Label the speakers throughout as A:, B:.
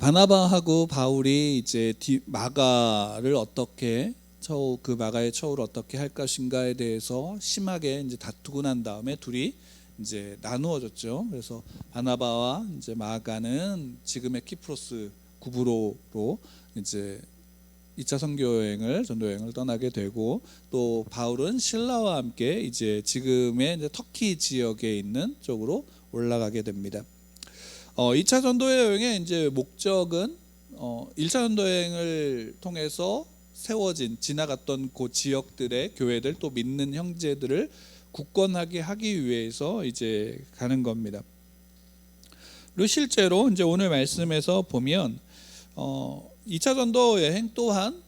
A: 바나바하고 바울이 이제 마가를 어떻게 그 마가의 처우를 어떻게 할 것인가에 대해서 심하게 이제 다투고 난 다음에 둘이 이제 나누어졌죠. 그래서 바나바와 이제 마가는 지금의 키프로스 구브로로 이제 2차 전도 여행을 떠나게 되고, 또 바울은 신라와 함께 이제 지금의 이제 터키 지역에 있는 쪽으로 올라가게 됩니다. 2차 전도 여행의 이제 목적은 1차 전도 여행을 통해서 세워진 지나갔던 그 지역들의 교회들, 또 믿는 형제들을 굳건하게 하기 위해서 이제 가는 겁니다. 그리고 실제로 이제 오늘 말씀에서 보면 2차 전도 여행 또한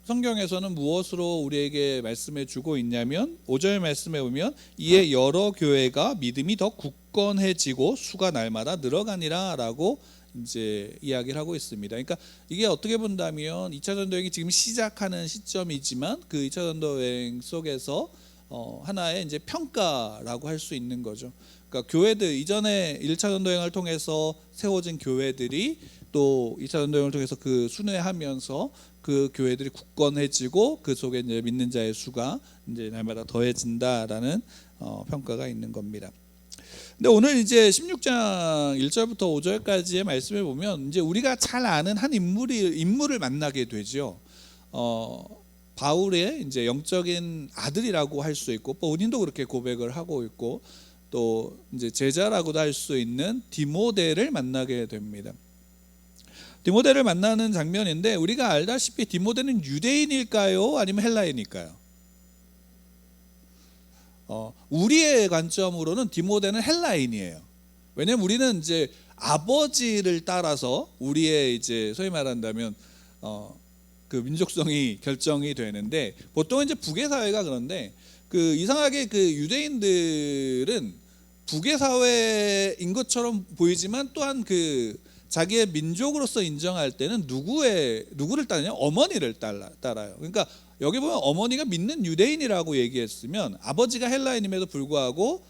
A: 성경에서는 무엇으로 우리에게 말씀해 주고 있냐면, 5절 말씀에 보면 이에 여러 교회가 믿음이 더 굳건해지고 수가 날마다 늘어가니라 라고 이제 이야기를 하고 있습니다. 그러니까 이게 어떻게 본다면 2차 전도 여행이 지금 시작하는 시점이지만 그 2차 전도 여행 속에서 하나의 이제 평가라고 할 수 있는 거죠. 그러니까 교회들, 이전에 1차 전도 여행을 통해서 세워진 교회들이 또 2차 전도 여행을 통해서 그 순회하면서 그 교회들이 굳건해지고 그 속에 이제 믿는 자의 수가 이제 날마다 더해진다라는 평가가 있는 겁니다. 근데 오늘 이제 16장 1절부터 5절까지의 말씀을 보면 이제 우리가 잘 아는 한 인물을 만나게 되죠. 바울의 이제 영적인 아들이라고 할 수 있고, 본인도 그렇게 고백을 하고 있고, 또 이제 제자라고도 할 수 있는 디모데를 만나게 됩니다. 디모데를 만나는 장면인데, 우리가 알다시피 디모데는 유대인일까요? 아니면 헬라인일까요? 우리의 관점으로는 디모데는 헬라인이에요. 왜냐면 우리는 이제 아버지를 따라서 우리의 이제 소위 말한다면 그 민족성이 결정이 되는데, 보통 이제 북의 사회가 그런데 그 이상하게 그 유대인들은 북의 사회인 것처럼 보이지만 또한 그 자기의 민족으로서 인정할 때는 누구를 따르냐? 어머니를 따라요. 그러니까 여기 보면 어머니가 믿는 유대인이라고 얘기했으면 아버지가 헬라인임에도 불구하고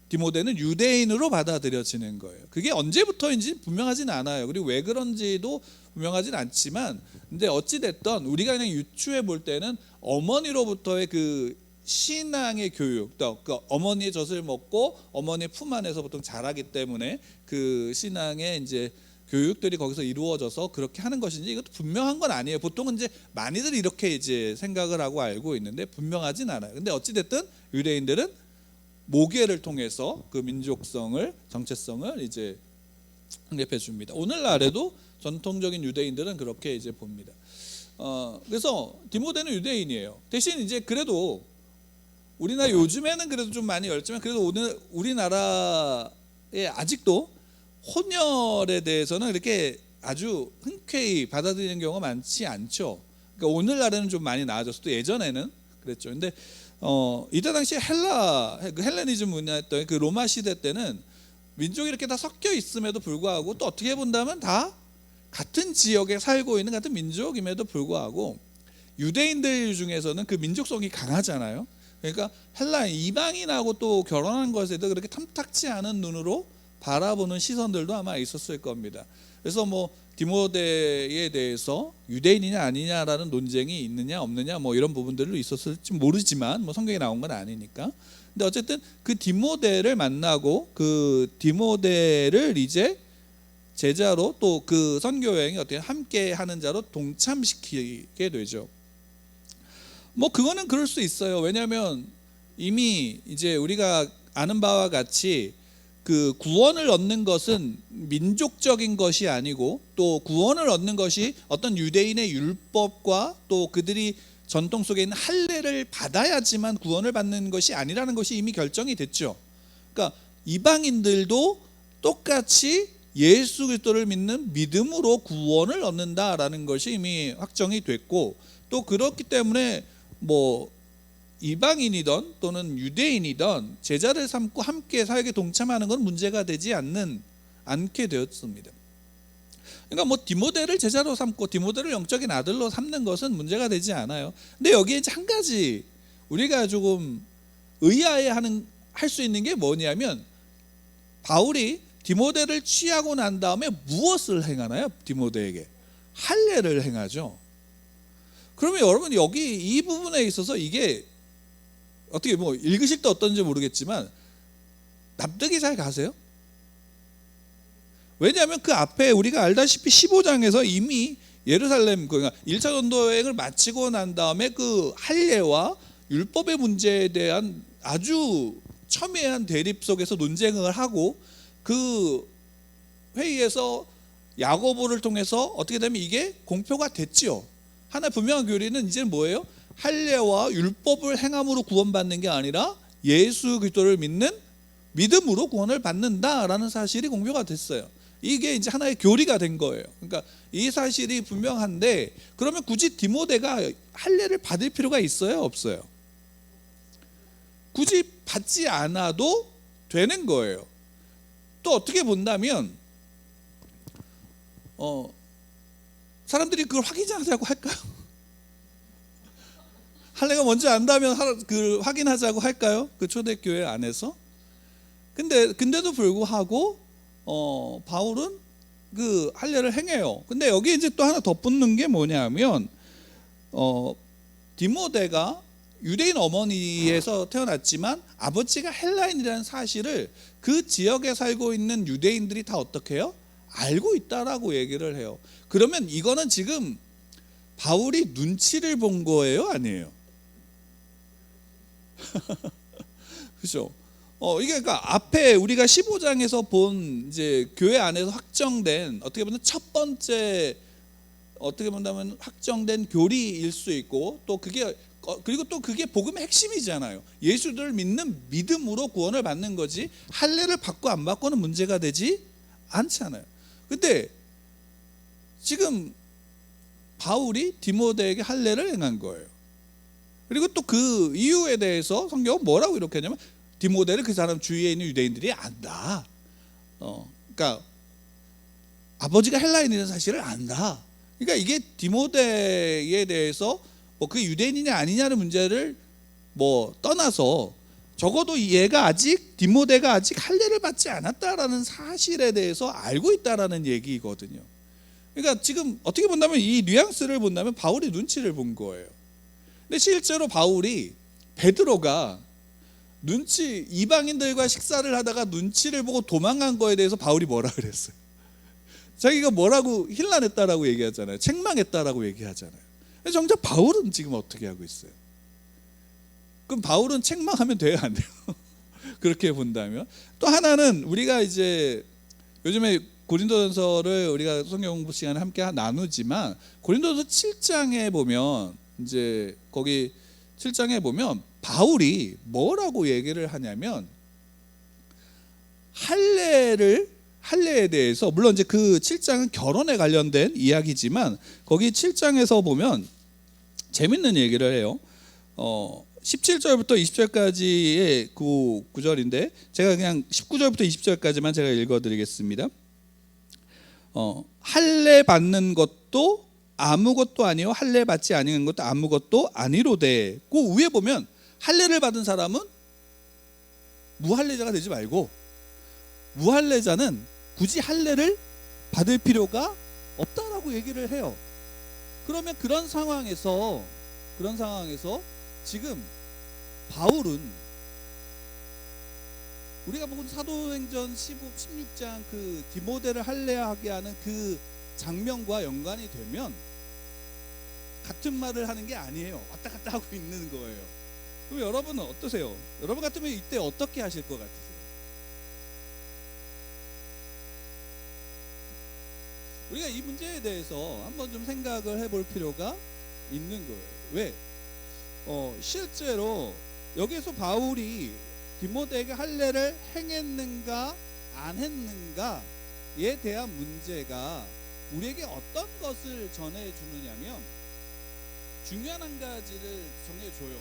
A: 디모데는 유대인으로 받아들여지는 거예요. 그게 언제부터인지 분명하진 않아요. 그리고 왜 그런지도 분명하진 않지만, 근데 어찌 됐든 우리가 그냥 유추해 볼 때는 어머니로부터의 그 신앙의 교육, 또 그 어머니의 젖을 먹고 어머니의 품 안에서 보통 자라기 때문에 그 신앙의 이제 교육들이 거기서 이루어져서 그렇게 하는 것인지 이것도 분명한 건 아니에요. 보통은 이제 많이들 이렇게 이제 생각을 하고 알고 있는데 분명하진 않아요. 근데 어찌 됐든 유대인들은 모계를 통해서 그 민족성을, 정체성을 이제 확립해 줍니다. 오늘날에도 전통적인 유대인들은 그렇게 이제 봅니다. 그래서 디모데는 유대인이에요. 대신 이제 그래도 우리나라 요즘에는 그래도 좀 많이 열지만, 그래도 오늘 우리나라에 아직도 혼혈에 대해서는 이렇게 아주 흔쾌히 받아들이는 경우가 많지 않죠. 그러니까 오늘날에는 좀 많이 나아졌어. 또 예전에는 그랬죠. 근데 이때 당시 헬레니즘 문화였던 그 로마 시대 때는 민족이 이렇게 다 섞여 있음에도 불구하고, 또 어떻게 본다면 다 같은 지역에 살고 있는 같은 민족임에도 불구하고 유대인들 중에서는 그 민족성이 강하잖아요. 그러니까 헬라인 이방인하고 또 결혼한 것에도 그렇게 탐탁지 않은 눈으로 바라보는 시선들도 아마 있었을 겁니다. 그래서 뭐 디모데에 대해서 유대인이냐 아니냐라는 논쟁이 있느냐 없느냐 뭐 이런 부분들도 있었을지 모르지만, 뭐 성경에 나온 건 아니니까. 근데 어쨌든 그 디모데를 만나고 그 디모데를 이제 제자로, 또 그 선교 여행에 어떻게 함께 하는 자로 동참시키게 되죠. 뭐 그거는 그럴 수 있어요. 왜냐하면 이미 이제 우리가 아는 바와 같이 그 구원을 얻는 것은 민족적인 것이 아니고, 또 구원을 얻는 것이 어떤 유대인의 율법과 또 그들이 전통 속에 있는 할례를 받아야지만 구원을 받는 것이 아니라는 것이 이미 결정이 됐죠. 그러니까 이방인들도 똑같이 예수 그리스도를 믿는 믿음으로 구원을 얻는다라는 것이 이미 확정이 됐고, 또 그렇기 때문에 뭐 이방인이든 또는 유대인이든 제자를 삼고 함께 사역에 동참하는 건 문제가 되지 않게 되었습니다. 그러니까 뭐 디모데를 제자로 삼고 디모데를 영적인 아들로 삼는 것은 문제가 되지 않아요. 근데 여기에 이제 한 가지 우리가 조금 의아해하는 할 수 있는 게 뭐냐면, 바울이 디모데를 취하고 난 다음에 무엇을 행하나요? 디모데에게 할례를 행하죠. 그러면 여러분 여기 이 부분에 있어서 이게 어떻게 뭐 읽으실 때 어떤지 모르겠지만 납득이 잘 가세요? 왜냐하면 그 앞에 우리가 알다시피 15장에서 이미 예루살렘 그러니까 1차 전도 여행을 마치고 난 다음에 그 할례와 율법의 문제에 대한 아주 첨예한 대립 속에서 논쟁을 하고 그 회의에서 야고보를 통해서 어떻게 되면 이게 공표가 됐지요. 하나의 분명한 교리는 이제 뭐예요? 할례와 율법을 행함으로 구원받는 게 아니라 예수 그리스도를 믿는 믿음으로 구원을 받는다라는 사실이 공표가 됐어요. 이게 이제 하나의 교리가 된 거예요. 그러니까 이 사실이 분명한데 그러면 굳이 디모데가 할례를 받을 필요가 있어요? 없어요? 굳이 받지 않아도 되는 거예요. 또 어떻게 본다면 사람들이 그걸 확인하자고 할까요? 할례가 뭔지 안다면 그 확인하자고 할까요? 그 초대교회 안에서? 근데도 불구하고 바울은 그 할례를 행해요. 근데 여기 이제 또 하나 덧붙는 게 뭐냐면 디모데가 유대인 어머니에서 태어났지만 아버지가 헬라인이라는 사실을 그 지역에 살고 있는 유대인들이 다 어떻게 해요? 알고 있다라고 얘기를 해요. 그러면 이거는 지금 바울이 눈치를 본 거예요? 아니에요? 그렇죠? 이게 그러니까 앞에 우리가 15장에서 본 이제 교회 안에서 확정된 어떻게 보면 첫 번째 어떻게 본다면 확정된 교리일 수 있고 또 그게 그리고 또 그게 복음의 핵심이잖아요. 예수를 믿는 믿음으로 구원을 받는 거지 할례를 받고 안 받고는 문제가 되지 않잖아요. 근데 지금 바울이 디모데에게 할례를 행한 거예요. 그리고 또 그 이유에 대해서 성경은 뭐라고 이렇게 하냐면 디모데를 그 사람 주위에 있는 유대인들이 안다. 그러니까 아버지가 헬라인이라는 사실을 안다. 그러니까 이게 디모데에 대해서 뭐 그 유대인이냐 아니냐는 문제를 뭐 떠나서 적어도 얘가 아직 디모데가 아직 할례를 받지 않았다라는 사실에 대해서 알고 있다라는 얘기거든요. 그러니까 지금 어떻게 본다면 이 뉘앙스를 본다면 바울이 눈치를 본 거예요. 근데 실제로 바울이 베드로가 이방인들과 식사를 하다가 눈치를 보고 도망간 거에 대해서 바울이 뭐라 그랬어요? 자기가 뭐라고 힐난했다라고 얘기하잖아요. 책망했다라고 얘기하잖아요. 정작 바울은 지금 어떻게 하고 있어요? 그럼 바울은 책망하면 돼요, 안 돼요? 그렇게 본다면 또 하나는 우리가 이제 요즘에 고린도전서를 우리가 성경 공부 시간에 함께 나누지만 고린도전서 7장에 보면 이제 거기 7장에 보면 바울이 뭐라고 얘기를 하냐면 할례에 대해서 물론 이제 그 7장은 결혼에 관련된 이야기지만 거기 7장에서 보면 재밌는 얘기를 해요. 17절부터 20절까지의 그 구절인데 제가 그냥 19절부터 20절까지만 제가 읽어드리겠습니다. 할례 받는 것도 아무것도 아니요 할례 받지 아니한 것도 아무것도 아니로되 그 위에 보면 할례를 받은 사람은 무할례자가 되지 말고 무할례자는 굳이 할례를 받을 필요가 없다라고 얘기를 해요. 그러면 그런 상황에서 지금 바울은 우리가 본 사도행전 16장 그 디모데를 할례하게 하는 그 장면과 연관이 되면 같은 말을 하는 게 아니에요. 왔다 갔다 하고 있는 거예요. 그럼 여러분은 어떠세요? 여러분 같으면 이때 어떻게 하실 것 같으세요? 우리가 이 문제에 대해서 한번 좀 생각을 해볼 필요가 있는 거예요. 왜? 실제로 여기서 바울이 디모데에게 할례를 행했는가 안 했는가에 대한 문제가 우리에게 어떤 것을 전해주느냐면 중요한 한 가지를 정해줘요.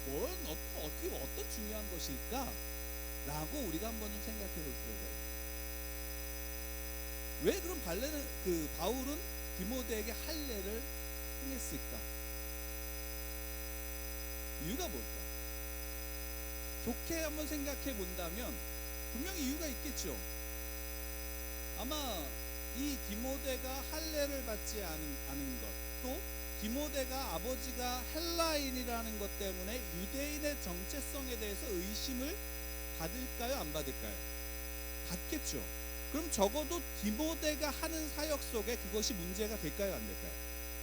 A: 어떤 중요한 것일까? 라고 우리가 한번 좀 생각해 볼 필요가 있어요. 왜 그럼 바울은 디모데에게 할례를 행했을까? 이유가 뭘까? 좋게 한번 생각해 본다면 분명히 이유가 있겠죠. 아마 이 디모데가 할례를 받지 않은 것, 또 디모데가 아버지가 헬라인이라는 것 때문에 유대인의 정체성에 대해서 의심을 받을까요? 안 받을까요? 받겠죠. 그럼 적어도 디모데가 하는 사역 속에 그것이 문제가 될까요? 안 될까요?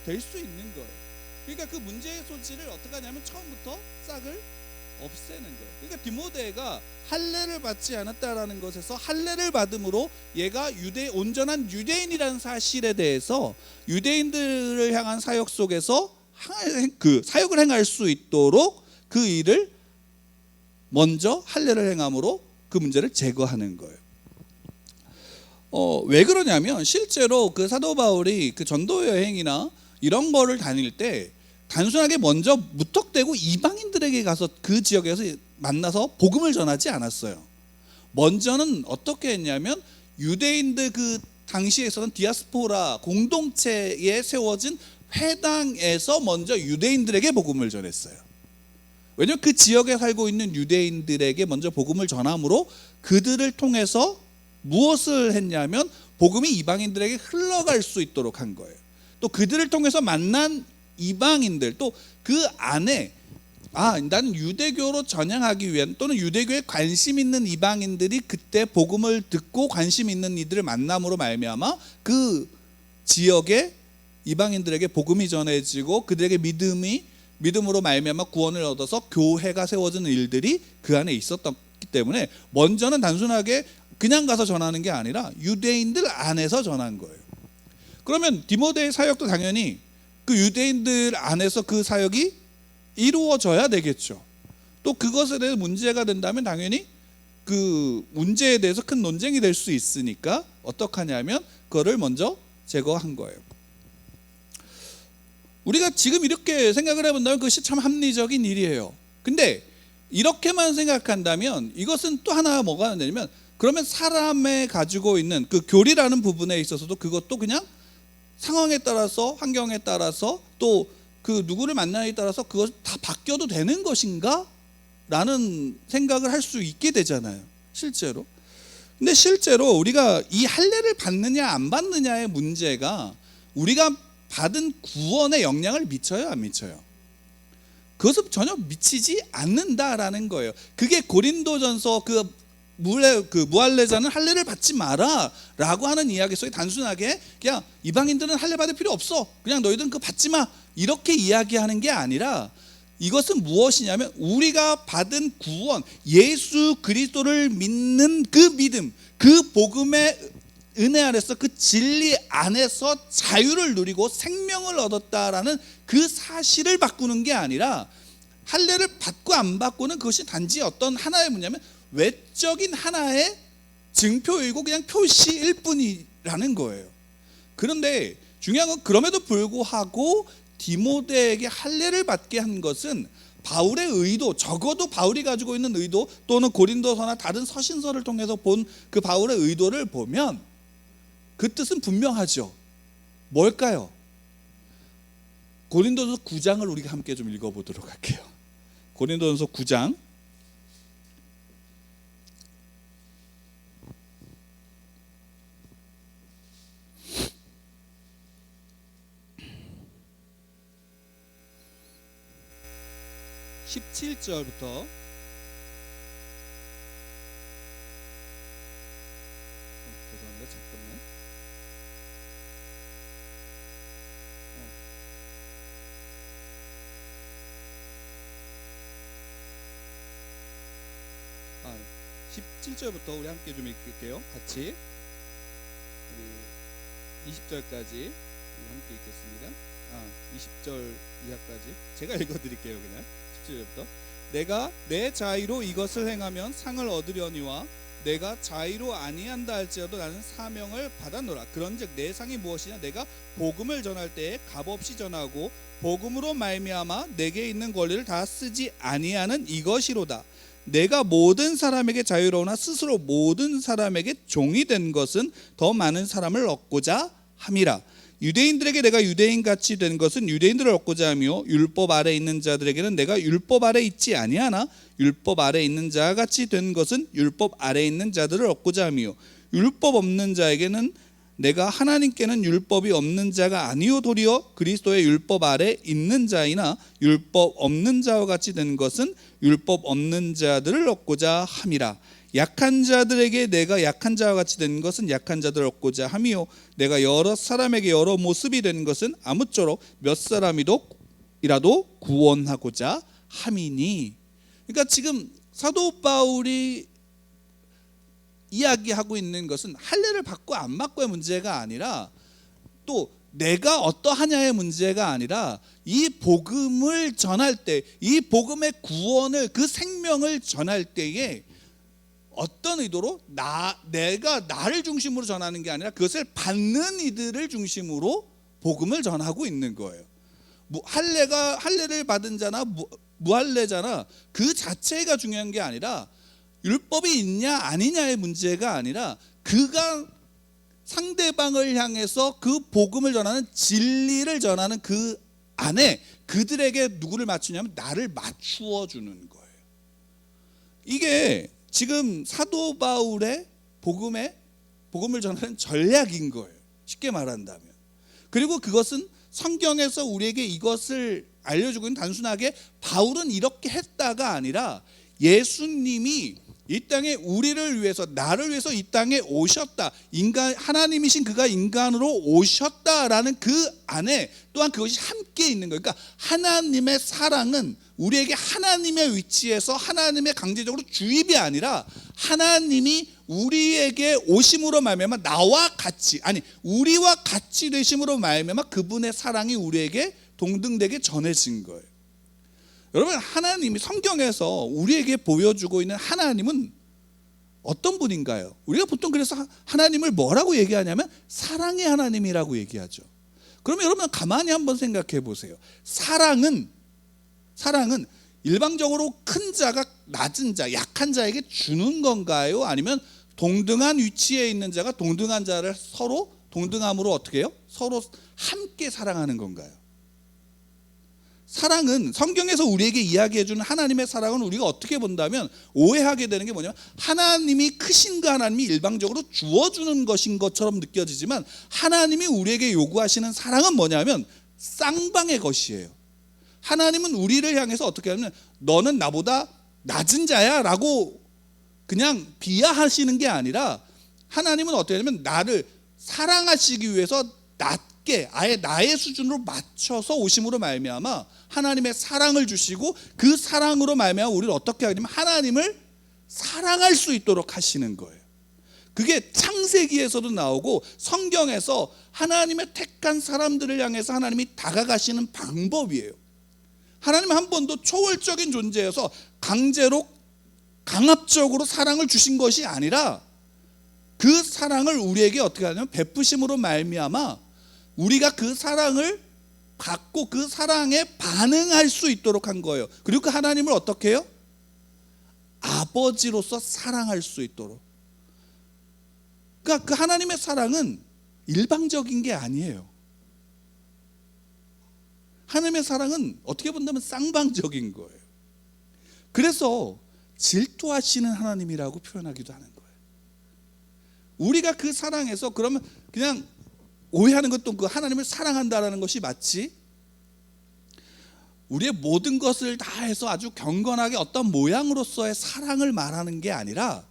A: 될 수 있는 거예요. 그러니까 그 문제의 소지를 어떻게 하냐면 처음부터 싹을 없애는 거예요. 그러니까 디모데가 할례를 받지 않았다라는 것에서 할례를 받음으로 얘가 온전한 유대인이라는 사실에 대해서 유대인들을 향한 사역 속에서 그 사역을 행할 수 있도록 그 일을 먼저 할례를 행함으로 그 문제를 제거하는 거예요. 왜 그러냐면 실제로 그 사도 바울이 그 전도 여행이나 이런 거를 다닐 때 단순하게 먼저 무턱대고 이방인들에게 가서 그 지역에서 만나서 복음을 전하지 않았어요. 먼저는 어떻게 했냐면 유대인들 그 당시에 있었던 디아스포라 공동체에 세워진 회당에서 먼저 유대인들에게 복음을 전했어요. 왜냐하면 그 지역에 살고 있는 유대인들에게 먼저 복음을 전함으로 그들을 통해서 무엇을 했냐면 복음이 이방인들에게 흘러갈 수 있도록 한 거예요. 또 그들을 통해서 만난 이방인들, 또 그 안에 나는 유대교로 전향하기 위한 또는 유대교에 관심 있는 이방인들이 그때 복음을 듣고 관심 있는 이들을 만남으로 말미암아 그 지역에 이방인들에게 복음이 전해지고 그들에게 믿음으로 말미암아 구원을 얻어서 교회가 세워지는 일들이 그 안에 있었기 때문에 먼저는 단순하게 그냥 가서 전하는 게 아니라 유대인들 안에서 전한 거예요. 그러면 디모데의 사역도 당연히 그 유대인들 안에서 그 사역이 이루어져야 되겠죠. 또 그것에 대해서 문제가 된다면 당연히 그 문제에 대해서 큰 논쟁이 될 수 있으니까 어떻게 하냐면 그거를 먼저 제거한 거예요. 우리가 지금 이렇게 생각을 해본다면 그것이 참 합리적인 일이에요. 근데 이렇게만 생각한다면 이것은 또 하나 뭐가 되냐면 그러면 사람의 가지고 있는 그 교리라는 부분에 있어서도 그것도 그냥 상황에 따라서 환경에 따라서 또 그 누구를 만나냐에 따라서 그것 다 바뀌어도 되는 것인가? 라는 생각을 할 수 있게 되잖아요. 실제로. 근데 실제로 우리가 이 할례를 받느냐 안 받느냐의 문제가 우리가 받은 구원에 영향을 미쳐요, 안 미쳐요? 그것은 전혀 미치지 않는다라는 거예요. 그게 고린도전서 무할례자는 할례를 받지 마라 라고 하는 이야기 속에 단순하게 그냥 이방인들은 할례 받을 필요 없어, 그냥 너희들은 그거 받지 마, 이렇게 이야기하는 게 아니라 이것은 무엇이냐면 우리가 받은 구원, 예수 그리스도를 믿는 그 믿음, 그 복음의 은혜 안에서 그 진리 안에서 자유를 누리고 생명을 얻었다라는 그 사실을 바꾸는 게 아니라 할례를 받고 안 받고는 그것이 단지 어떤 하나의 뭐냐면 외적인 하나의 증표이고 그냥 표시일 뿐이라는 거예요. 그런데 중요한 건 그럼에도 불구하고 디모데에게 할례를 받게 한 것은 바울의 의도, 적어도 바울이 가지고 있는 의도 또는 고린도서나 다른 서신서를 통해서 본 그 바울의 의도를 보면 그 뜻은 분명하죠. 뭘까요? 고린도전서 9장을 우리가 함께 좀 읽어보도록 할게요. 고린도전서 9장 17절부터 죄송합니다. 잠깐만. 아, 17절부터 우리 함께 좀 읽을게요. 같이 우리 20절까지 우리 함께 읽겠습니다. 20절 이하까지 제가 읽어드릴게요. 그냥 17절부터 내가 내 자의로 이것을 행하면 상을 얻으려니와 내가 자의로 아니한다 할지라도 나는 사명을 받았노라. 그런즉 내 상이 무엇이냐? 내가 복음을 전할 때에 값없이 전하고 복음으로 말미암아 내게 있는 권리를 다 쓰지 아니하는 이것이로다. 내가 모든 사람에게 자유로우나 스스로 모든 사람에게 종이 된 것은 더 많은 사람을 얻고자 함이라.
B: 유대인들에게 내가 유대인같이 된 것은 유대인들을 얻고자 하며 율법 아래 있는 자들에게는 내가 율법 아래 있지 아니하나 율법 아래 있는 자와 같이 된 것은 율법 아래 있는 자들을 얻고자 하며 율법 없는 자에게는 내가 하나님께는 율법이 없는 자가 아니요 도리어 그리스도의 율법 아래 있는 자이나 율법 없는 자와 같이 된 것은 율법 없는 자들을 얻고자 함이라. 약한 자들에게 내가 약한 자와 같이 된 것은 약한 자들을 얻고자 함이요 내가 여러 사람에게 여러 모습이 된 것은 아무쪼록 몇 사람이라도 구원하고자 함이니. 그러니까 지금 사도 바울이 이야기하고 있는 것은 할례를 받고 안 받고의 문제가 아니라 또 내가 어떠하냐의 문제가 아니라 이 복음을 전할 때, 이 복음의 구원을, 그 생명을 전할 때에 어떤 의도로 내가 나를 중심으로 전하는 게 아니라 그것을 받는 이들을 중심으로 복음을 전하고 있는 거예요. 할례를 받은 자나 무할례자나 그 자체가 중요한 게 아니라 율법이 있냐 아니냐의 문제가 아니라 그가 상대방을 향해서 그 복음을 전하는 진리를 전하는 그 안에 그들에게 누구를 맞추냐면 나를 맞추어 주는 거예요. 이게 지금 사도 바울의 복음을 전하는 전략인 거예요. 쉽게 말한다면. 그리고 그것은 성경에서 우리에게 이것을 알려주고 있는 단순하게 바울은 이렇게 했다가 아니라 예수님이 이 땅에 우리를 위해서, 나를 위해서 이 땅에 오셨다. 하나님이신 그가 인간으로 오셨다라는 그 안에 또한 그것이 함께 있는 거예요. 그러니까 하나님의 사랑은 우리에게 하나님의 위치에서 하나님의 강제적으로 주입이 아니라 하나님이 우리에게 오심으로 말미암아 우리와 같이 되심으로 말미암아 그분의 사랑이 우리에게 동등되게 전해진 거예요. 여러분, 하나님이 성경에서 우리에게 보여주고 있는 하나님은 어떤 분인가요? 우리가 보통 그래서 하나님을 뭐라고 얘기하냐면 사랑의 하나님이라고 얘기하죠. 그러면 여러분 가만히 한번 생각해 보세요. 사랑은 일방적으로 큰 자가 낮은 자, 약한 자에게 주는 건가요? 아니면 동등한 위치에 있는 자가 동등한 자를 서로 동등함으로 어떻게 해요? 서로 함께 사랑하는 건가요? 사랑은 성경에서 우리에게 이야기해주는 하나님의 사랑은 우리가 어떻게 본다면 오해하게 되는 게 뭐냐면 하나님이 크신 그 하나님이 일방적으로 주어주는 것인 것처럼 느껴지지만 하나님이 우리에게 요구하시는 사랑은 뭐냐면 쌍방의 것이에요. 하나님은 우리를 향해서 어떻게 하냐면 너는 나보다 낮은 자야 라고 그냥 비하하시는 게 아니라 하나님은 어떻게 하냐면 나를 사랑하시기 위해서 낮게 아예 나의 수준으로 맞춰서 오심으로 말미암아 하나님의 사랑을 주시고 그 사랑으로 말미암아 우리를 어떻게 하냐면 하나님을 사랑할 수 있도록 하시는 거예요. 그게 창세기에서도 나오고 성경에서 하나님의 택한 사람들을 향해서 하나님이 다가가시는 방법이에요. 하나님은 한 번도 초월적인 존재여서 강제로 강압적으로 사랑을 주신 것이 아니라 그 사랑을 우리에게 어떻게 하냐면 베푸심으로 말미암아 우리가 그 사랑을 받고 그 사랑에 반응할 수 있도록 한 거예요. 그리고 그 하나님을 어떻게 해요? 아버지로서 사랑할 수 있도록. 그러니까 그 하나님의 사랑은 일방적인 게 아니에요. 하나님의 사랑은 어떻게 본다면 쌍방적인 거예요. 그래서 질투하시는 하나님이라고 표현하기도 하는 거예요. 우리가 그 사랑에서 그러면 그냥 오해하는 것도 그 하나님을 사랑한다라는 것이 마치 우리의 모든 것을 다 해서 아주 경건하게 어떤 모양으로서의 사랑을 말하는 게 아니라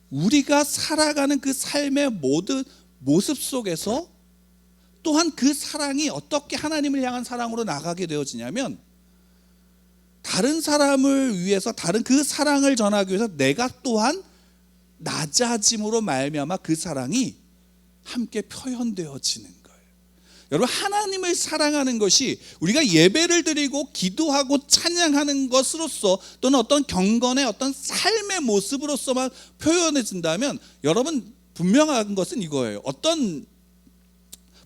B: 우리가 살아가는 그 삶의 모든 모습 속에서 또한 그 사랑이 어떻게 하나님을 향한 사랑으로 나가게 되어지냐면 다른 사람을 위해서 다른 그 사랑을 전하기 위해서 내가 또한 낮아짐으로 말미암아 그 사랑이 함께 표현되어지는 거예요. 여러분, 하나님을 사랑하는 것이 우리가 예배를 드리고 기도하고 찬양하는 것으로서 또는 어떤 경건의 어떤 삶의 모습으로서만 표현해진다면 여러분 분명한 것은 이거예요. 어떤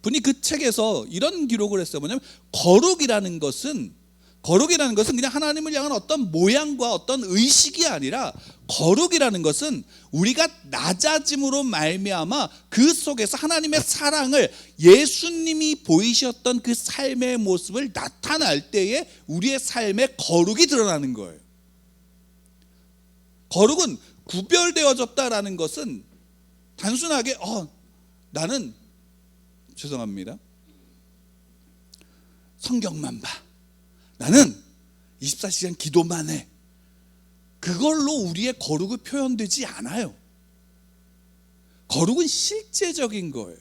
B: 분이 그 책에서 이런 기록을 했어요. 뭐냐면 거룩이라는 것은 거룩이라는 것은 그냥 하나님을 향한 어떤 모양과 어떤 의식이 아니라 거룩이라는 것은 우리가 낮아짐으로 말미암아 그 속에서 하나님의 사랑을 예수님이 보이셨던 그 삶의 모습을 나타날 때에 우리의 삶의 거룩이 드러나는 거예요. 거룩은 구별되어졌다라는 것은 단순하게 나는 죄송합니다. 성경만 봐. 나는 24시간 기도만 해. 그걸로 우리의 거룩이 표현되지 않아요. 거룩은 실제적인 거예요.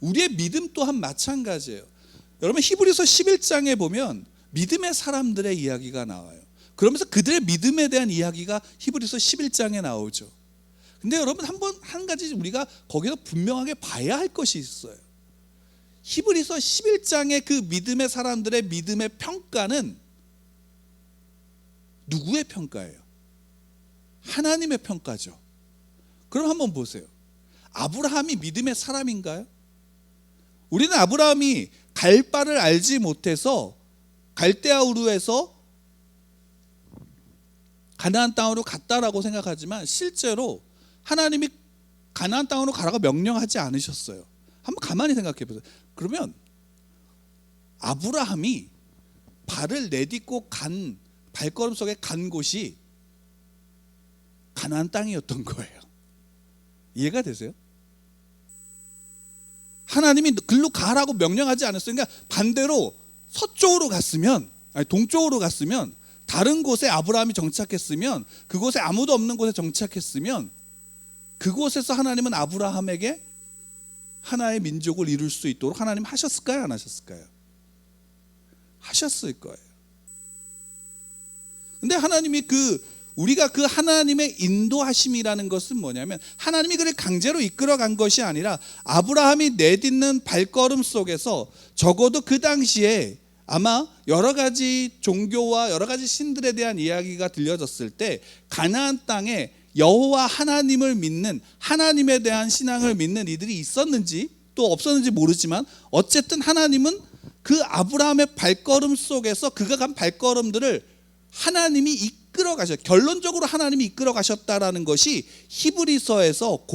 B: 우리의 믿음 또한 마찬가지예요. 여러분 히브리서 11장에 보면 믿음의 사람들의 이야기가 나와요. 그러면서 그들의 믿음에 대한 이야기가 히브리서 11장에 나오죠. 근데 여러분 한 가지 우리가 거기서 분명하게 봐야 할 것이 있어요. 히브리서 11장의 그 믿음의 사람들의 믿음의 평가는 누구의 평가예요? 하나님의 평가죠. 그럼 한번 보세요. 아브라함이 믿음의 사람인가요? 우리는 아브라함이 갈 바를 알지 못해서 갈대아 우르에서 가나안 땅으로 갔다라고 생각하지만 실제로 하나님이 가나안 땅으로 가라고 명령하지 않으셨어요. 한번 가만히 생각해 보세요. 그러면 아브라함이 발을 내딛고 간 발걸음 속에 간 곳이 가나안 땅이었던 거예요. 이해가 되세요? 하나님이 글로 가라고 명령하지 않았어요. 그러니까 반대로 서쪽으로 갔으면, 아니 동쪽으로 갔으면, 다른 곳에 아브라함이 정착했으면, 그곳에 아무도 없는 곳에 정착했으면 그곳에서 하나님은 아브라함에게 하나의 민족을 이룰 수 있도록 하나님 하셨을까요? 안 하셨을까요? 하셨을 거예요. 근데 하나님이 우리가 그 하나님의 인도하심이라는 것은 뭐냐면 하나님이 그를 강제로 이끌어간 것이 아니라 아브라함이 내딛는 발걸음 속에서 적어도 그 당시에 아마 여러 가지 종교와 여러 가지 신들에 대한 이야기가 들려졌을 때 가나안 땅에 여호와 하나님을 믿는, 하나님에 대한 신앙을 믿는 이들이 있었는지 또 없었는지 모르지만 어쨌든 하나님은 그 아브라함의 발걸음 속에서 그가 간 발걸음들을 하나님이 이끌어 가셨. 결론적으로 하나님이 이끌어 가셨다라는 것이 히브리서에서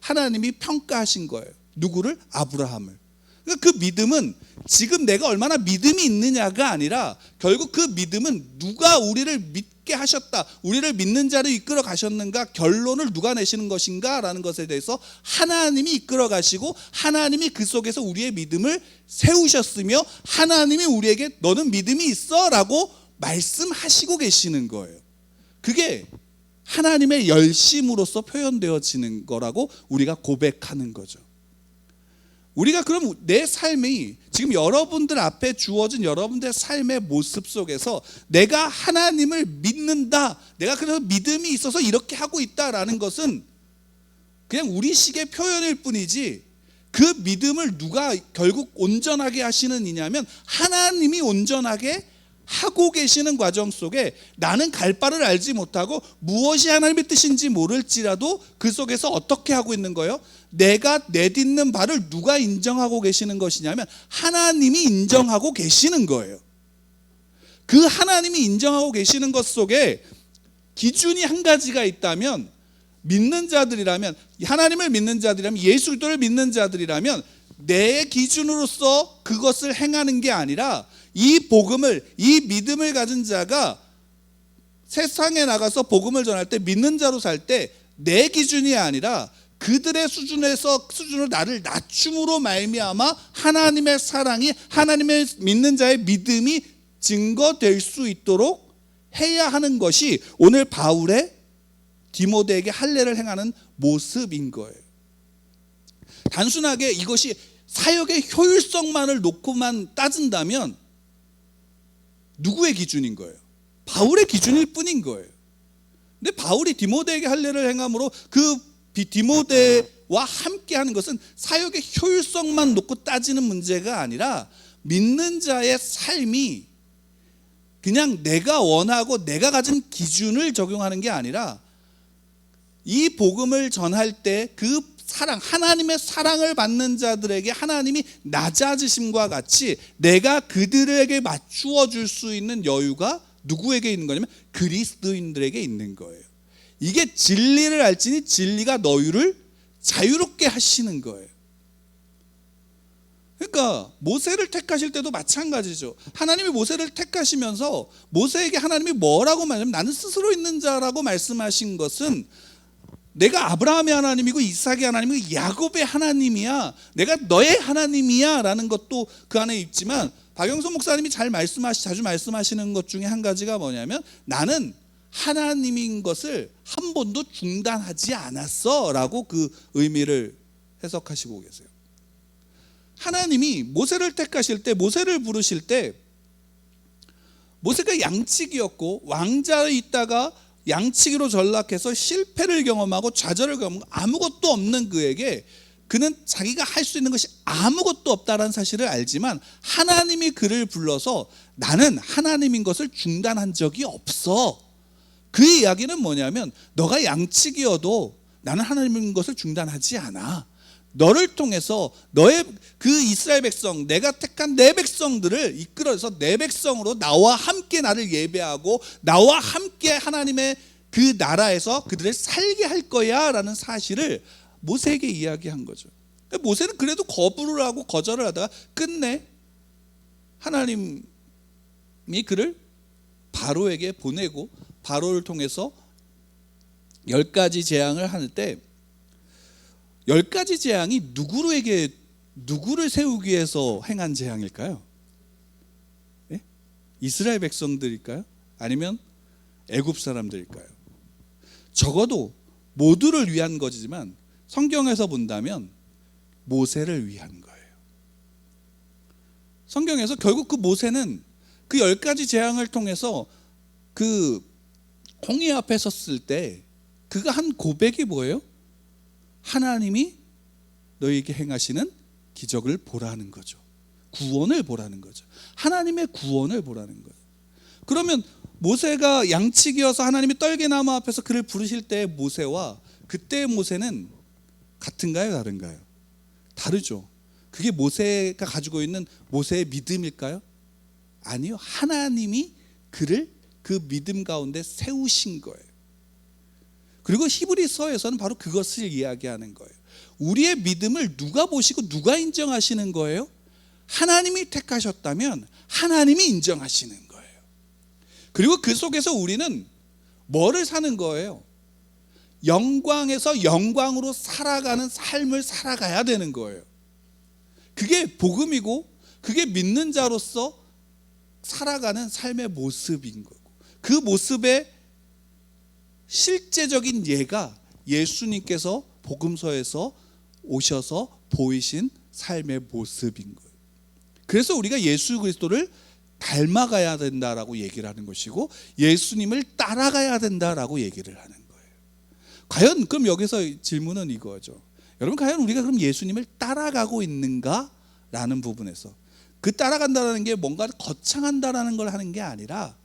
B: 하나님이 평가하신 거예요. 누구를? 아브라함을. 그러니까 그 믿음은 지금 내가 얼마나 믿음이 있느냐가 아니라 결국 그 믿음은 누가 우리를 믿게 하셨다, 우리를 믿는 자를 이끌어 가셨는가, 결론을 누가 내시는 것인가 라는 것에 대해서 하나님이 이끌어 가시고 하나님이 그 속에서 우리의 믿음을 세우셨으며 하나님이 우리에게 너는 믿음이 있어 라고 말씀하시고 계시는 거예요. 그게 하나님의 열심으로서 표현되어지는 거라고 우리가 고백하는 거죠. 우리가 그럼 내 삶이 지금 여러분들 앞에 주어진 여러분들의 삶의 모습 속에서 내가 하나님을 믿는다, 내가 그래서 믿음이 있어서 이렇게 하고 있다라는 것은 그냥 우리식의 표현일 뿐이지 그 믿음을 누가 결국 온전하게 하시는 이냐면 하나님이 온전하게 하고 계시는 과정 속에 나는 갈 바를 알지 못하고 무엇이 하나님의 뜻인지 모를지라도 그 속에서 어떻게 하고 있는 거예요? 내가 내딛는 바를 누가 인정하고 계시는 것이냐면 하나님이 인정하고 계시는 거예요. 그 하나님이 인정하고 계시는 것 속에 기준이 한 가지가 있다면, 믿는 자들이라면, 하나님을 믿는 자들이라면, 예수 그리스도를 믿는 자들이라면 내 기준으로서 그것을 행하는 게 아니라 이 복음을, 이 믿음을 가진 자가 세상에 나가서 복음을 전할 때, 믿는 자로 살 때 내 기준이 아니라 그들의 수준으로 나를 낮춤으로 말미암아 하나님의 사랑이, 하나님의 믿는 자의 믿음이 증거될 수 있도록 해야 하는 것이 오늘 바울의 디모데에게 할례를 행하는 모습인 거예요. 단순하게 이것이 사역의 효율성만을 놓고만 따진다면 누구의 기준인 거예요? 바울의 기준일 뿐인 거예요. 근데 바울이 디모데에게 할례를 행함으로 그 디모데와 함께 하는 것은 사역의 효율성만 놓고 따지는 문제가 아니라 믿는 자의 삶이 그냥 내가 원하고 내가 가진 기준을 적용하는 게 아니라 이 복음을 전할 때 그 사랑, 하나님의 사랑을 받는 자들에게 하나님이 낮아지심과 같이 내가 그들에게 맞추어 줄 수 있는 여유가 누구에게 있는 거냐면 그리스도인들에게 있는 거예요. 이게 진리를 알지니 진리가 너희를 자유롭게 하시는 거예요. 그러니까 모세를 택하실 때도 마찬가지죠. 하나님이 모세를 택하시면서 모세에게 하나님이 뭐라고 말하냐면 나는 스스로 있는 자라고 말씀하신 것은 내가 아브라함의 하나님이고 이삭의 하나님이고 야곱의 하나님이야, 내가 너의 하나님이야 라는 것도 그 안에 있지만, 박영선 목사님이 자주 말씀하시는 것 중에 한 가지가 뭐냐면 나는 하나님인 것을 한 번도 중단하지 않았어 라고 그 의미를 해석하시고 계세요. 하나님이 모세를 택하실 때, 모세를 부르실 때 모세가 양치기였고 왕자에 있다가 양치기로 전락해서 실패를 경험하고 좌절을 경험하고 아무것도 없는 그에게, 그는 자기가 할 수 있는 것이 아무것도 없다는 사실을 알지만 하나님이 그를 불러서 나는 하나님인 것을 중단한 적이 없어. 그 이야기는 뭐냐면 너가 양치기여도 나는 하나님인 것을 중단하지 않아. 너를 통해서 너의 그 이스라엘 백성, 내가 택한 내 백성들을 이끌어서 내 백성으로 나와 함께 나를 예배하고 나와 함께 하나님의 그 나라에서 그들을 살게 할 거야 라는 사실을 모세에게 이야기한 거죠. 모세는 그래도 거부를 하고 거절을 하다가 끝내 하나님이 그를 바로에게 보내고 바로를 통해서 10가지 재앙을 할 때 10가지 재앙이 누구를 세우기 위해서 행한 재앙일까요? 예? 이스라엘 백성들일까요? 아니면 애굽 사람들일까요? 적어도 모두를 위한 거지만 성경에서 본다면 모세를 위한 거예요. 성경에서 결국 그 모세는 그 10가지 재앙을 통해서 그 홍해 앞에 섰을 때 그가 한 고백이 뭐예요? 하나님이 너희에게 행하시는 기적을 보라는 거죠. 구원을 보라는 거죠. 하나님의 구원을 보라는 거예요. 그러면 모세가 양치기여서 하나님이 떨게나무 앞에서 그를 부르실 때의 모세와 그때의 모세는 같은가요? 다른가요? 다르죠. 그게 모세가 가지고 있는 모세의 믿음일까요? 아니요. 하나님이 그를 그 믿음 가운데 세우신 거예요. 그리고 히브리서에서는 바로 그것을 이야기하는 거예요. 우리의 믿음을 누가 보시고 누가 인정하시는 거예요? 하나님이 택하셨다면 하나님이 인정하시는 거예요. 그리고 그 속에서 우리는 뭐를 사는 거예요? 영광에서 영광으로 살아가는 삶을 살아가야 되는 거예요. 그게 복음이고 그게 믿는 자로서 살아가는 삶의 모습인 거고, 그 모습의 실제적인 예가 예수님께서 복음서에서 오셔서 보이신 삶의 모습인 거예요. 그래서 우리가 예수 그리스도를 닮아가야 된다라고 얘기를 하는 것이고 예수님을 따라가야 된다라고 얘기를 하는 거예요. 과연 그럼 여기서 질문은 이거죠. 여러분, 과연 우리가 그럼 예수님을 따라가고 있는가라는 부분에서, 그 따라간다는 게 뭔가 거창한다라는 걸 하는 게 아니라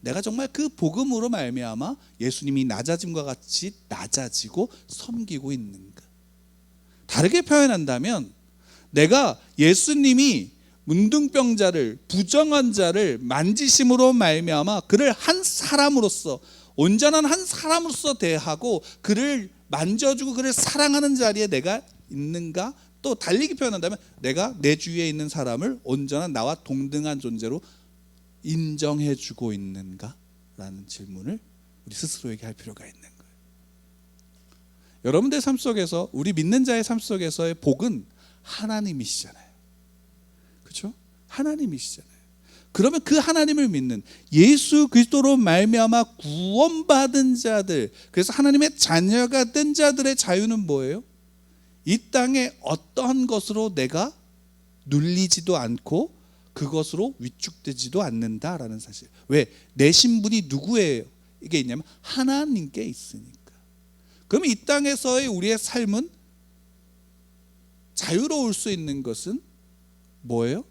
B: 내가 정말 그 복음으로 말미암아 예수님이 낮아짐과 같이 낮아지고 섬기고 있는가. 다르게 표현한다면 내가 예수님이 문둥병자를, 부정한 자를 만지심으로 말미암아 그를 한 사람으로서, 온전한 한 사람으로서 대하고 그를 만져주고 그를 사랑하는 자리에 내가 있는가. 또 달리기 표현한다면 내가 내 주위에 있는 사람을 온전한 나와 동등한 존재로 인정해주고 있는가? 라는 질문을 우리 스스로에게 할 필요가 있는 거예요. 여러분들 삶 속에서, 우리 믿는 자의 삶 속에서의 복은 하나님이시잖아요. 그렇죠? 하나님이시잖아요. 그러면 그 하나님을 믿는, 예수 그리스도로 말미암아 구원받은 자들, 그래서 하나님의 자녀가 된 자들의 자유는 뭐예요? 이 땅에 어떠한 것으로 내가 눌리지도 않고 그것으로 위축되지도 않는다라는 사실. 왜? 내 신분이 누구에게 있냐면 하나님께 있으니까. 그럼 이 땅에서의 우리의 삶은 자유로울 수 있는 것은 뭐예요?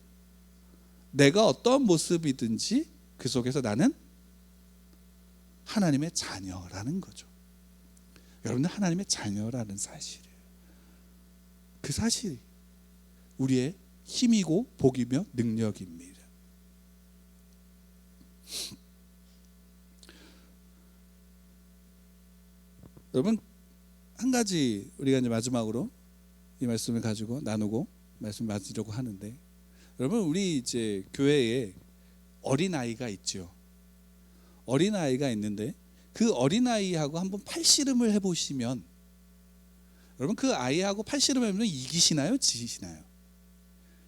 B: 내가 어떤 모습이든지 그 속에서 나는 하나님의 자녀라는 거죠. 여러분들 하나님의 자녀라는 사실이에요. 그 사실이 우리의 힘이고 복이며 능력입니다. 여러분, 한 가지 우리가 이제 마지막으로 이 말씀을 가지고 나누고 말씀 마치려고 하는데, 여러분, 우리 이제 교회에 어린 아이가 있죠. 어린 아이가 있는데 그 어린 아이하고 한번 팔씨름을 해보시면, 여러분, 그 아이하고 팔씨름을 해보면 이기시나요, 지시나요?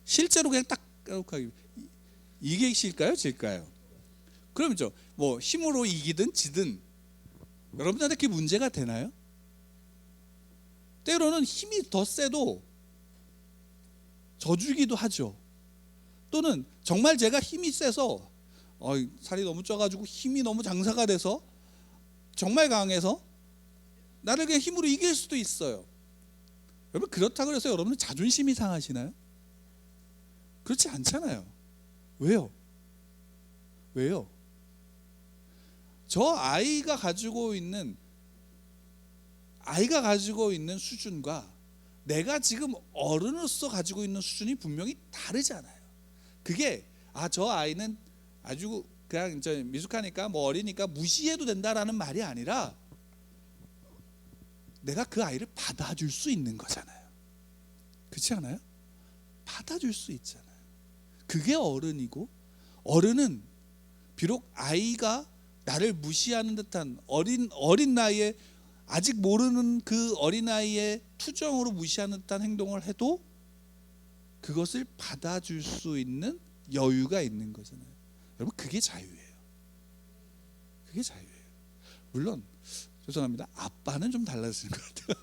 B: 실제로 그냥 딱 이기실까요, 질까요? 그럼죠. 뭐 힘으로 이기든 지든 여러분한테 그게 문제가 되나요? 때로는 힘이 더 세도 져주기도 하죠. 또는 정말 제가 힘이 세서 살이 너무 쪄가지고 힘이 너무 장사가 돼서 정말 강해서 나를 그냥 힘으로 이길 수도 있어요. 여러분, 그렇다고 해서 여러분은 자존심이 상하시나요? 그렇지 않잖아요. 왜요? 저 아이가 가지고 있는 수준과 내가 지금 어른으로서 가지고 있는 수준이 분명히 다르잖아요. 그게 저 아이는 아주 그냥 미숙하니까 뭐 어리니까 무시해도 된다라는 말이 아니라 내가 그 아이를 받아줄 수 있는 거잖아요. 그렇지 않아요? 받아줄 수 있잖아요. 그게 어른이고, 어른은 비록 아이가 나를 무시하는 듯한 어린 나이에 아직 모르는 그 어린아이의 투정으로 무시하는 듯한 행동을 해도 그것을 받아줄 수 있는 여유가 있는 거잖아요. 여러분, 그게 자유예요. 그게 자유예요. 물론 죄송합니다, 아빠는 좀 달라지는 것 같아요.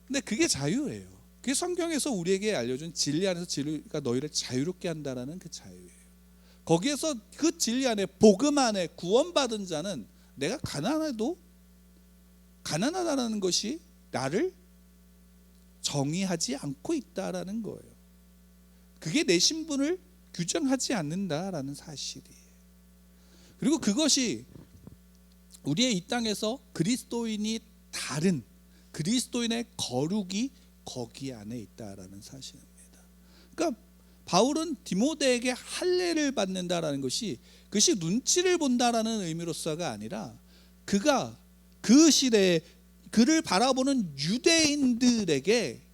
B: 근데 그게 자유예요. 그게 성경에서 우리에게 알려준 진리 안에서 진리가 너희를 자유롭게 한다라는 그 자유예요. 거기에서 그 진리 안에, 복음 안에 구원받은 자는 내가 가난해도 가난하다는 것이 나를 정의하지 않고 있다라는 거예요. 그게 내 신분을 규정하지 않는다라는 사실이에요. 그리고 그것이 우리의 이 땅에서 그리스도인이 다른 그리스도인의 거룩이 거기 안에 있다라는 사실입니다. 그러니까 바울은 디모데에게 할례를 받는다라는 것이 그것이 눈치를 본다라는 의미로서가 아니라 그가 그 시대에 그를 바라보는 유대인들에게,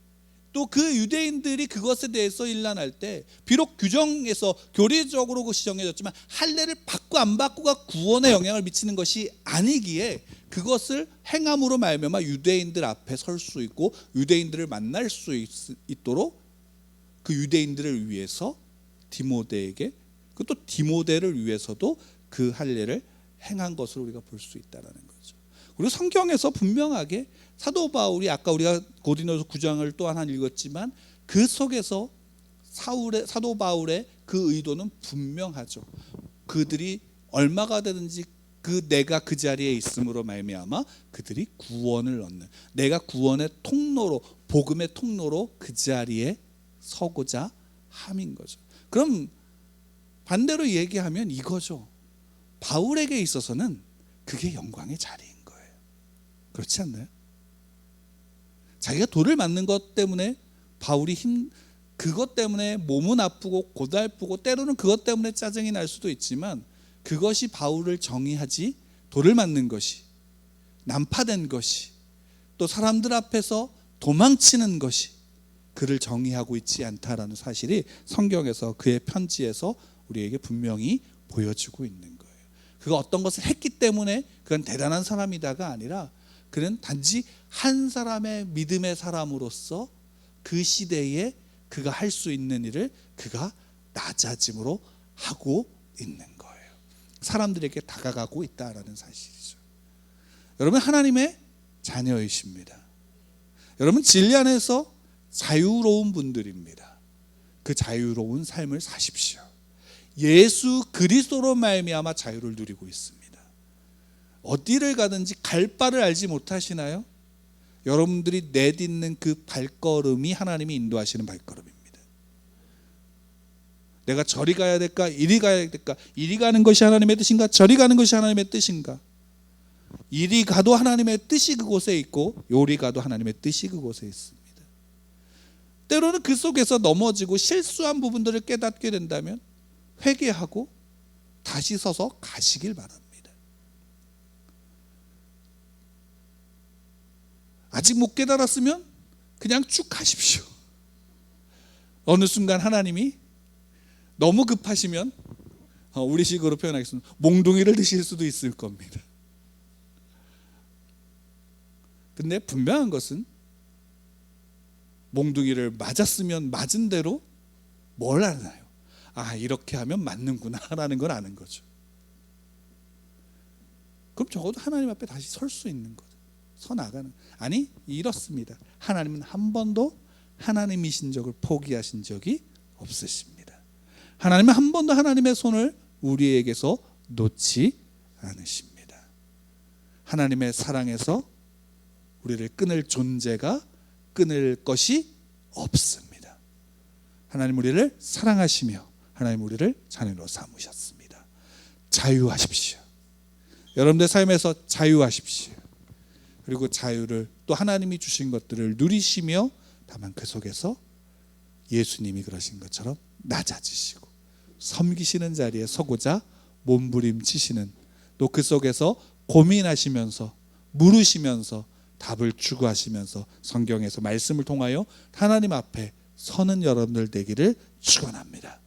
B: 또 그 유대인들이 그것에 대해서 일난할 때 비록 규정에서 교리적으로 그것이 정해졌지만 할례를 받고 안 받고가 구원에 영향을 미치는 것이 아니기에 그것을 행함으로 말미암아 유대인들 앞에 설 수 있고 유대인들을 만날 수 있도록 그 유대인들을 위해서 디모데에게, 그것도 디모데를 위해서도 그 할례를 행한 것을 우리가 볼 수 있다는 거죠. 그리고 성경에서 분명하게 사도 바울이, 아까 우리가 고린도서 9장을 또한 읽었지만 그 속에서 사도 바울의 그 의도는 분명하죠. 그들이 얼마가 되든지 내가 그 자리에 있음으로 말미암아 그들이 구원을 얻는, 내가 구원의 통로로, 복음의 통로로 그 자리에 서고자 함인 거죠. 그럼 반대로 얘기하면 이거죠. 바울에게 있어서는 그게 영광의 자리인 거예요. 그렇지 않나요? 자기가 돌을 맞는 것 때문에 바울이 그것 때문에 몸은 아프고 고달프고 때로는 그것 때문에 짜증이 날 수도 있지만 그것이 바울을 정의하지, 돌을 맞는 것이, 난파된 것이, 또 사람들 앞에서 도망치는 것이 그를 정의하고 있지 않다라는 사실이 성경에서, 그의 편지에서 우리에게 분명히 보여주고 있는 거예요. 그가 어떤 것을 했기 때문에 그건 대단한 사람이다가 아니라 그는 단지 한 사람의 믿음의 사람으로서 그 시대에 그가 할 수 있는 일을 그가 낮아짐으로 하고 있는 거예요. 사람들에게 다가가고 있다라는 사실이죠. 여러분, 하나님의 자녀이십니다. 여러분, 진리 안에서 자유로운 분들입니다. 그 자유로운 삶을 사십시오. 예수 그리스도로 말미암아 자유를 누리고 있습니다. 어디를 가든지 갈 바를 알지 못하시나요? 여러분들이 내딛는 그 발걸음이 하나님이 인도하시는 발걸음입니다. 내가 저리 가야 될까? 이리 가야 될까? 이리 가는 것이 하나님의 뜻인가? 저리 가는 것이 하나님의 뜻인가? 이리 가도 하나님의 뜻이 그곳에 있고 요리 가도 하나님의 뜻이 그곳에 있습니다. 때로는 그 속에서 넘어지고 실수한 부분들을 깨닫게 된다면 회개하고 다시 서서 가시길 바랍니다. 아직 못 깨달았으면 그냥 쭉 가십시오. 어느 순간 하나님이 너무 급하시면 우리식으로 표현하겠습니다. 몽둥이를 드실 수도 있을 겁니다. 근데 분명한 것은 몽둥이를 맞았으면 맞은 대로 뭘 알아요? 아, 이렇게 하면 맞는구나 라는 걸 아는 거죠. 그럼 적어도 하나님 앞에 다시 설 수 있는 거죠. 서 나가는. 아니, 이렇습니다. 하나님은 한 번도 하나님이신 적을 포기하신 적이 없으십니다. 하나님은 한 번도 하나님의 손을 우리에게서 놓지 않으십니다. 하나님의 사랑에서 우리를 끊을 존재가 끊을 것이 없습니다. 하나님 우리를 사랑하시며 하나님 우리를 자녀로 삼으셨습니다. 자유하십시오. 여러분들 삶에서 자유하십시오. 그리고 자유를 또 하나님이 주신 것들을 누리시며 다만 그 속에서 예수님이 그러신 것처럼 낮아지시고 섬기시는 자리에 서고자 몸부림치시는, 또 그 속에서 고민하시면서 물으시면서 답을 추구하시면서 성경에서 말씀을 통하여 하나님 앞에 서는 여러분들 되기를 축원합니다.